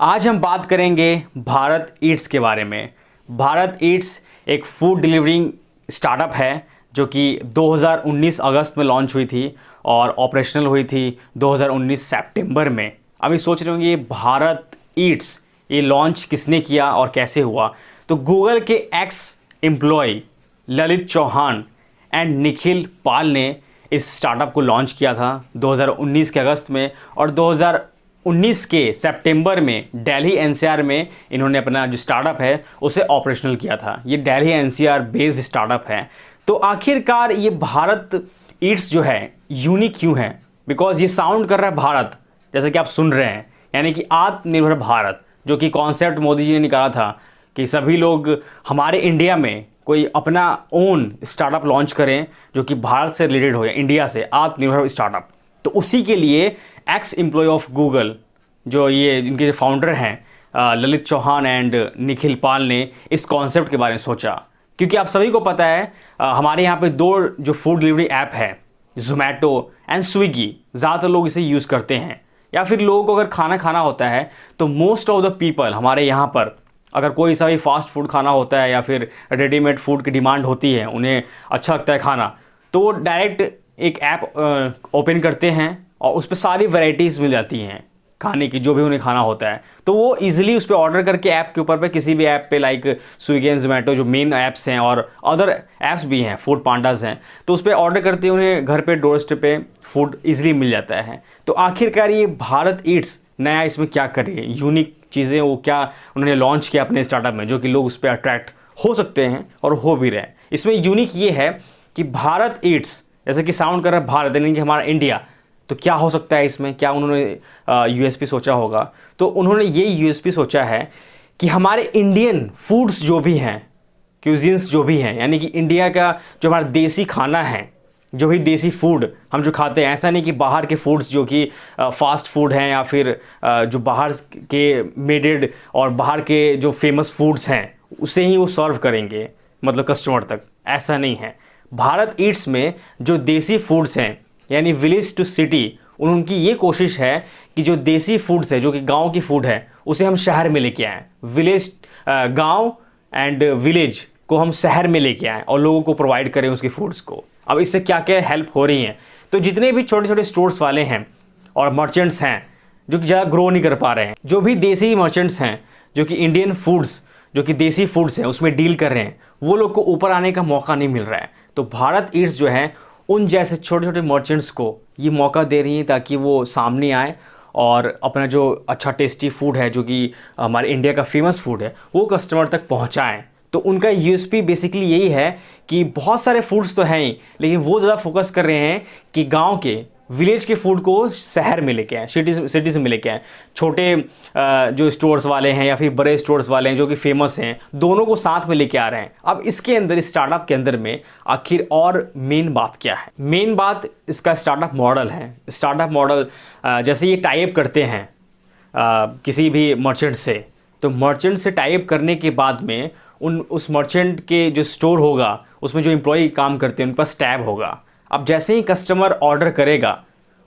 आज हम बात करेंगे भारत ईट्स के बारे में। भारत ईट्स एक फूड डिलीवरिंग स्टार्टअप है जो कि 2019 अगस्त में लॉन्च हुई थी और ऑपरेशनल हुई थी 2019 सितंबर में। अभी सोच रहे होंगे ये भारत ईट्स ये लॉन्च किसने किया और कैसे हुआ। तो गूगल के ex employee Lalit Chauhan and Nikhil Pal ने इस स्टार्टअप को लॉन्च किया था 2019 के अगस्त में, और 2019 के सितंबर में दिल्ली एनसीआर में इन्होंने अपना जो स्टार्टअप है उसे ऑपरेशनल किया था। ये दिल्ली एनसीआर बेस्ड स्टार्टअप है। तो आखिरकार ये भारत ईट्स जो है यूनिक क्यों है? बिकॉज ये साउंड कर रहा है भारत, जैसे कि आप सुन रहे हैं, यानी कि आत्मनिर्भर भारत, जो कि कॉन्सेप्ट मोदी जी ने निकाला था कि सभी लोग हमारे इंडिया में कोई अपना ओन स्टार्टअप लॉन्च करें जो कि भारत से रिलेटेड हो या इंडिया से, आत्मनिर्भर स्टार्टअप। तो उसी के लिए एक्स एम्प्लॉय ऑफ गूगल जो ये इनके जो फाउंडर हैं ललित चौहान एंड निखिल पाल ने इस कॉन्सेप्ट के बारे में सोचा। क्योंकि आप सभी को पता है हमारे यहाँ पे दो जो फूड डिलीवरी ऐप है, जोमेटो एंड स्विगी, ज़्यादातर लोग इसे यूज़ करते हैं। या फिर लोगों को अगर खाना खाना होता है तो मोस्ट ऑफ द पीपल हमारे यहाँ पर अगर कोई सा भी फास्ट फूड खाना होता है या फिर रेडीमेड फूड की डिमांड होती है, उन्हें अच्छा लगता है खाना, तो वो डायरेक्ट एक ऐप ओपन करते हैं और उस पर सारी वैरायटीज़ मिल जाती हैं खाने की, जो भी उन्हें खाना होता है। तो वो इजीली उस पर ऑर्डर करके ऐप के ऊपर पे किसी भी ऐप पे लाइक स्विगी एंड जोमेटो जो मेन ऐप्स हैं और अदर ऐप्स भी हैं, फूड पांडास हैं, तो उस पर ऑर्डर करते हैं, उन्हें घर पे डोर स्टेप पे फूड इजीली मिल जाता है। तो आखिरकार ये भारत ईट्स नया इसमें क्या कर रही है, यूनिक चीज़ें वो क्या उन्होंने लॉन्च किया अपने स्टार्टअप में जो कि लोग उस पर अट्रैक्ट हो सकते हैं और हो भी रहे हैं। इसमें यूनिक ये है कि भारत ईट्स जैसे कि साउंड कर रहा है भारत, यानी कि हमारा इंडिया, तो क्या हो सकता है इसमें, क्या उन्होंने यूएसपी सोचा होगा? तो उन्होंने ये यूएसपी सोचा है कि हमारे इंडियन फूड्स जो भी हैं, क्यूजिन्स जो भी हैं, यानी कि इंडिया का जो हमारा देसी खाना है, जो भी देसी फूड हम जो खाते हैं, ऐसा नहीं कि बाहर के फूड्स जो कि फास्ट फूड हैं या फिर जो बाहर के मेडेड और बाहर के जो फेमस फूड्स हैं उसे ही वो सर्व करेंगे मतलब कस्टमर तक, ऐसा नहीं है। भारत ईट्स में जो देसी फूड्स हैं यानी विलेज टू सिटी, उनकी ये कोशिश है कि जो देसी फूड्स है जो कि गांव की फूड है उसे हम शहर में लेके आएँ, गांव एंड विलेज को हम शहर में लेके आएँ और लोगों को प्रोवाइड करें उसके फूड्स को। अब इससे क्या क्या हेल्प हो रही हैं? तो जितने भी छोटे छोटे स्टोर्स वाले हैं और मर्चेंट्स हैं जो कि ज़्यादा ग्रो नहीं कर पा रहे हैं, जो भी देसी मर्चेंट्स हैं जो कि इंडियन फूड्स जो कि देसी फूड्स हैं उसमें डील कर रहे हैं, वो लोग को ऊपर आने का मौका नहीं मिल रहा है। तो भारत ईट्स जो है उन जैसे छोटे छोटे मर्चेंट्स को ये मौका दे रही है ताकि वो सामने आए और अपना जो अच्छा टेस्टी फूड है जो कि हमारे इंडिया का फेमस फूड है वो कस्टमर तक पहुँचाएँ। तो उनका यूएसपी बेसिकली यही है कि बहुत सारे फूड्स तो हैं ही, लेकिन वो ज़्यादा फोकस कर रहे हैं कि गांव के विलेज के फूड को शहर में लेके आएँ, सिटीज़ में लेके आएँ। छोटे जो स्टोर्स वाले हैं या फिर बड़े स्टोर्स वाले हैं जो कि फेमस हैं, दोनों को साथ में लेके आ रहे हैं। अब इसके अंदर, इस स्टार्टअप के अंदर में आखिर और मेन बात क्या है? मेन बात इसका स्टार्टअप मॉडल है। स्टार्टअप मॉडल जैसे ये टाइप करते हैं किसी भी मर्चेंट से, तो मर्चेंट से टाइप करने के बाद में उस मर्चेंट के जो स्टोर होगा उसमें जो एम्प्लॉय काम करते हैं उनके पास टैब होगा। अब जैसे ही कस्टमर ऑर्डर करेगा,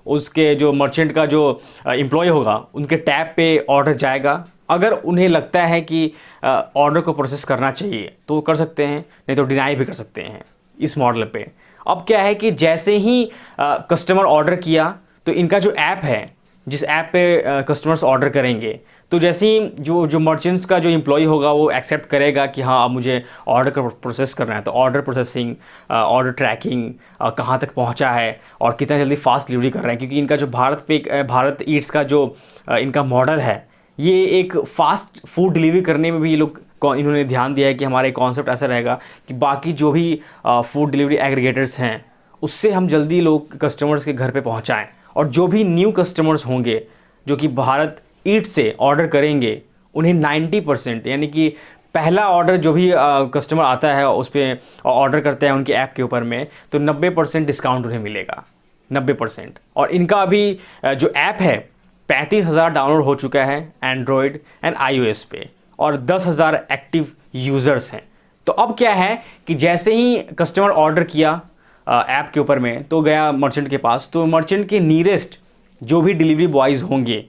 उसके जो मर्चेंट का जो एम्प्लॉय होगा उनके टैब पे ऑर्डर जाएगा। अगर उन्हें लगता है कि ऑर्डर को प्रोसेस करना चाहिए तो वो कर सकते हैं, नहीं तो डिनाई भी कर सकते हैं इस मॉडल पे। अब क्या है कि जैसे ही कस्टमर ऑर्डर किया तो इनका जो ऐप है, जिस ऐप पे कस्टमर्स ऑर्डर करेंगे, तो जैसे ही जो मर्चेंट्स का जो एम्प्लॉय होगा वो एक्सेप्ट करेगा कि हाँ अब मुझे ऑर्डर का प्रोसेस करना है, तो ऑर्डर प्रोसेसिंग, ऑर्डर ट्रैकिंग, कहाँ तक पहुँचा है और कितना जल्दी फास्ट डिलीवरी कर रहे हैं। क्योंकि इनका जो भारत ईट्स का जो इनका मॉडल है, ये एक फास्ट फूड डिलीवरी करने में भी ये लोग इन्होंने ध्यान दिया है कि हमारा एक कॉन्सेप्ट ऐसा रहेगा कि बाकी जो भी फूड डिलीवरी एग्रीगेटर्स हैं उससे हम जल्दी लोग कस्टमर्स के घर पर पहुँचाएँ। और जो भी न्यू कस्टमर्स होंगे जो कि भारत ईट से ऑर्डर करेंगे, उन्हें 90% यानी कि पहला ऑर्डर जो भी कस्टमर आता है उस पर ऑर्डर करते हैं उनके ऐप के ऊपर में, तो 90% डिस्काउंट उन्हें मिलेगा, 90%। और इनका अभी जो ऐप है 35,000 डाउनलोड हो चुका है एंड्रॉयड एंड iOS पे, और 10,000 एक्टिव यूज़र्स हैं। तो अब क्या है कि जैसे ही कस्टमर ऑर्डर किया ऐप के ऊपर में तो गया मर्चेंट के पास, तो मर्चेंट के नीयरेस्ट जो भी डिलीवरी बॉयज़ होंगे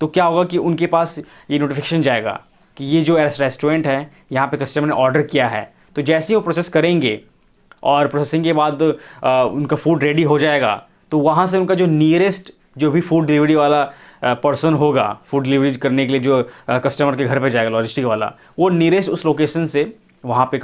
तो क्या होगा कि उनके पास ये नोटिफिकेशन जाएगा कि ये जो रेस्टोरेंट है यहाँ पे कस्टमर ने ऑर्डर किया है। तो जैसे ही वो प्रोसेस करेंगे और प्रोसेसिंग के बाद उनका फूड रेडी हो जाएगा, तो वहाँ से उनका जो नियरेस्ट जो भी फूड डिलीवरी वाला पर्सन होगा, फूड डिलीवरी करने के लिए जो कस्टमर के घर पे जाएगा लॉजिस्टिक वाला, वो नियरेस्ट उस लोकेशन से वहाँ पे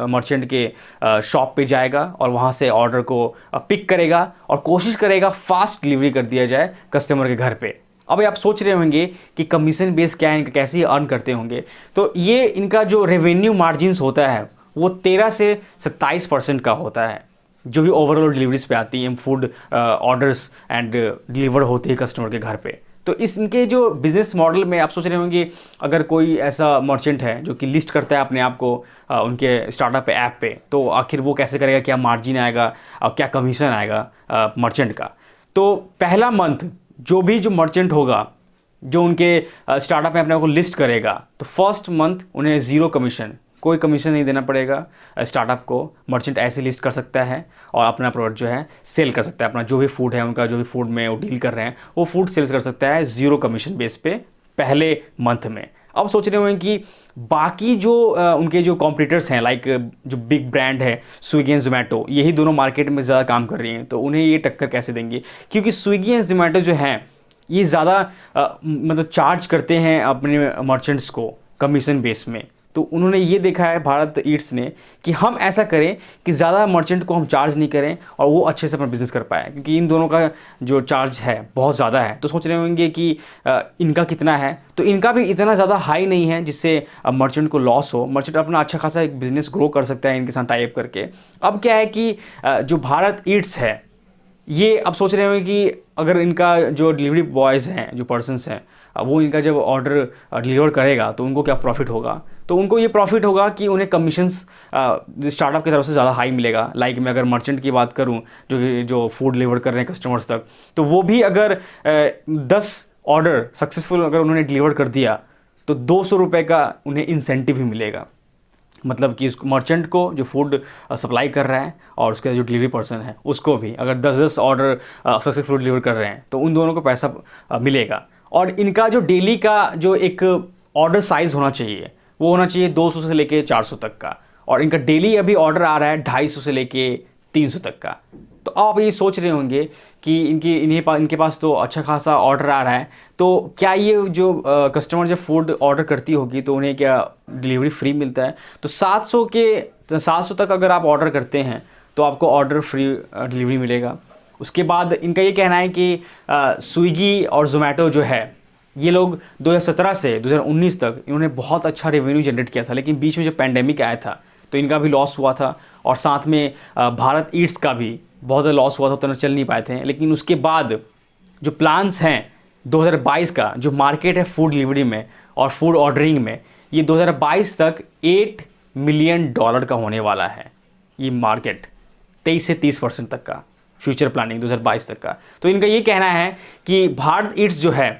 मर्चेंट के शॉप पे जाएगा और वहाँ से ऑर्डर को पिक करेगा और कोशिश करेगा फास्ट डिलीवरी कर दिया जाए कस्टमर के घर पे। अब आप सोच रहे होंगे कि कमीशन बेस क्या है इनका, कैसे अर्न करते होंगे। तो ये इनका जो रेवेन्यू मार्जिन्स होता है वो 13 से 27% का होता है, जो भी ओवरऑल डिलीवरीज पे आती हैं, फूड ऑर्डर्स एंड डिलीवर होती है कस्टमर के घर पे। तो इनके जो बिज़नेस मॉडल में आप सोच रहे होंगे, अगर कोई ऐसा मर्चेंट है जो कि लिस्ट करता है अपने आप को उनके स्टार्टअप ऐप पे, तो आखिर वो कैसे करेगा, क्या मार्जिन आएगा और क्या कमीशन आएगा मर्चेंट का। तो पहला मंथ जो मर्चेंट होगा जो उनके स्टार्टअप में अपने आप को लिस्ट करेगा, तो फर्स्ट मंथ उन्हें 0 कमीशन, कोई कमीशन नहीं देना पड़ेगा स्टार्टअप को। मर्चेंट ऐसे लिस्ट कर सकता है और अपना प्रोडक्ट जो है सेल कर सकता है, अपना जो भी फूड है उनका, जो भी फूड में वो डील कर रहे हैं वो फूड सेल्स कर सकता है 0 कमीशन बेस पे पहले मंथ में। अब सोच रहे होंगे कि बाकी जो उनके जो कॉम्पिटिटर्स हैं, लाइक जो बिग ब्रांड है स्विगी एंड जोमेटो, यही दोनों मार्केट में ज़्यादा काम कर रही हैं, तो उन्हें ये टक्कर कैसे देंगे, क्योंकि स्विगी एंड जोमेटो जो हैं ये ज़्यादा मतलब चार्ज करते हैं अपने मर्चेंट्स को कमीशन बेस में। तो उन्होंने ये देखा है भारत ईट्स ने कि हम ऐसा करें कि ज़्यादा मर्चेंट को हम चार्ज नहीं करें और वो अच्छे से अपना बिज़नेस कर पाए, क्योंकि इन दोनों का जो चार्ज है बहुत ज़्यादा है। तो सोच रहे होंगे कि इनका कितना है, तो इनका भी इतना ज़्यादा हाई नहीं है जिससे मर्चेंट को लॉस हो। मर्चेंट अपना अच्छा खासा एक बिज़नेस ग्रो कर सकता है इनके साथ टाई अप करके। अब क्या है कि जो भारत ईट्स है ये अब सोच रहे होंगे कि अगर इनका जो डिलीवरी बॉयज़ हैं, जो पर्सनस हैं, वो इनका जब ऑर्डर डिलीवर करेगा तो उनको क्या प्रॉफिट होगा। तो उनको ये प्रॉफिट होगा कि उन्हें कमीशंस स्टार्टअप की तरफ से ज़्यादा हाई मिलेगा। लाइक मैं अगर मर्चेंट की बात करूं जो फूड डिलीवर कर रहे हैं कस्टमर्स तक, तो वो भी अगर 10 ऑर्डर सक्सेसफुल अगर उन्होंने डिलीवर कर दिया तो 200 रुपये का उन्हें इंसेंटिव भी मिलेगा। मतलब कि उस मर्चेंट को जो फूड सप्लाई कर रहा है और उसका जो डिलीवरी पर्सन है उसको भी अगर 10-10 ऑर्डर सक्सेसफुल डिलीवर कर रहे हैं तो उन दोनों को पैसा मिलेगा। और इनका जो डेली का जो एक ऑर्डर साइज़ होना चाहिए वो होना चाहिए 200 से लेके 400 तक का, और इनका डेली अभी ऑर्डर आ रहा है 250 से लेके 300 तक का। तो आप ये सोच रहे होंगे कि इनके पास तो अच्छा खासा ऑर्डर आ रहा है, तो क्या ये जो कस्टमर जब फूड ऑर्डर करती होगी तो उन्हें क्या डिलीवरी फ्री मिलता है। तो 700 तक अगर आप ऑर्डर करते हैं तो आपको ऑर्डर फ्री डिलीवरी मिलेगा। उसके बाद इनका ये कहना है कि स्विगी और जोमेटो जो है ये लोग 2017 से 2019 तक इन्होंने बहुत अच्छा रेवेन्यू जनरेट किया था, लेकिन बीच में जब पैंडेमिक आया था तो इनका भी लॉस हुआ था, और साथ में भारत ईट्स का भी बहुत ज़्यादा लॉस हुआ था, तो चल नहीं पाए थे। लेकिन उसके बाद जो प्लान्स हैं 2022 का, जो मार्केट है फूड डिलीवरी में और फूड ऑर्डरिंग में, ये 2022 तक $8 मिलियन का होने वाला है। ये मार्केट 23 से 30% तक का फ्यूचर प्लानिंग 2022 तक का। तो इनका ये कहना है कि भारत ईट्स जो है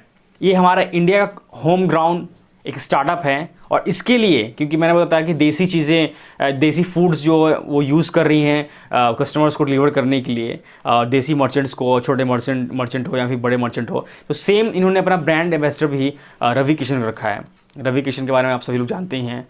ये हमारा इंडिया का होम ग्राउंड एक स्टार्टअप है, और इसके लिए क्योंकि मैंने बताया कि देसी चीज़ें, देसी फूड्स जो वो यूज़ कर रही हैं कस्टमर्स को डिलीवर करने के लिए, देसी मर्चेंट्स को, छोटे मर्चेंट हो या फिर बड़े मर्चेंट हो, तो सेम इन्होंने अपना ब्रांड एम्बेसडर भी रवि किशन रखा है। रवि किशन के बारे में आप सभी लोग जानते ही हैं,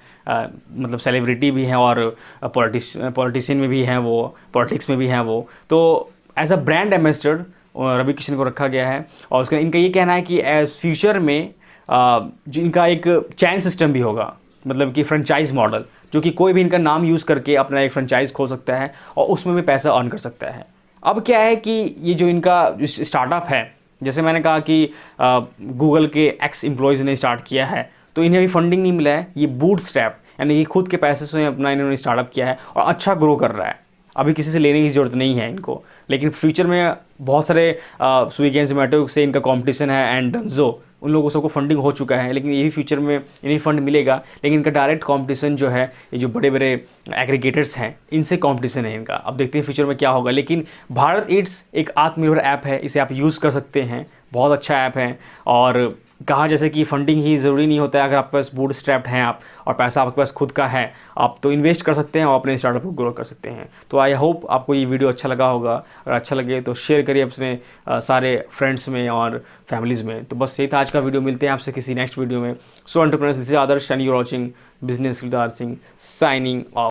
मतलब सेलिब्रिटी भी हैं और पॉलिटिशियन में भी हैं, वो पॉलिटिक्स में भी हैं वो। तो as a brand ambassador Ravi Kishan को रखा गया है। और उसका इनका ये कहना है कि फ्यूचर में जो इनका एक चैन सिस्टम भी होगा, मतलब कि फ्रेंचाइज मॉडल, जो कि कोई भी इनका नाम यूज़ करके अपना एक फ्रेंचाइज खोल सकता है और उसमें भी पैसा अर्न कर सकता है। अब क्या है कि ये जो इनका स्टार्टअप है, जैसे मैंने कहा कि गूगल के एक्स एम्प्लॉयज़ ने स्टार्ट किया है, तो इन्हें अभी फंडिंग नहीं मिला है। ये बूटस्ट्रैप यानी कि खुद के पैसे से अपना इन्होंने स्टार्टअप किया है और अच्छा ग्रो कर रहा है। अभी किसी से लेने की ज़रूरत नहीं है इनको, लेकिन फ्यूचर में बहुत सारे स्विगी एंड जोमेटो से इनका कंपटीशन है, एंड डंजो, उन लोगों सबको फंडिंग हो चुका है, लेकिन यही फ्यूचर में इन्हें फंड मिलेगा। लेकिन इनका डायरेक्ट कंपटीशन जो है ये जो बड़े बड़े एग्रीगेटर्स हैं इनसे कंपटीशन है इनका। अब देखते हैं फ्यूचर में क्या होगा। लेकिन भारत ईट्स एक आत्मनिर्भर ऐप है, इसे आप यूज़ कर सकते हैं, बहुत अच्छा ऐप है और कहा जैसे कि फंडिंग ही ज़रूरी नहीं होता है, अगर आपके पास बूट स्ट्रैप्ड हैं आप और पैसा आपके पास खुद का है, आप तो इन्वेस्ट कर सकते हैं और अपने स्टार्टअप को ग्रो कर सकते हैं। तो आई होप आपको ये वीडियो अच्छा लगा होगा, अगर अच्छा लगे तो शेयर करिए अपने सारे फ्रेंड्स में और फैमिलीज़ में। तो बस यही था आज का वीडियो, मिलते हैं आपसे किसी नेक्स्ट वीडियो में। So entrepreneurs, this is Adarsh and you are watching business with Adarsh Singh, signing of.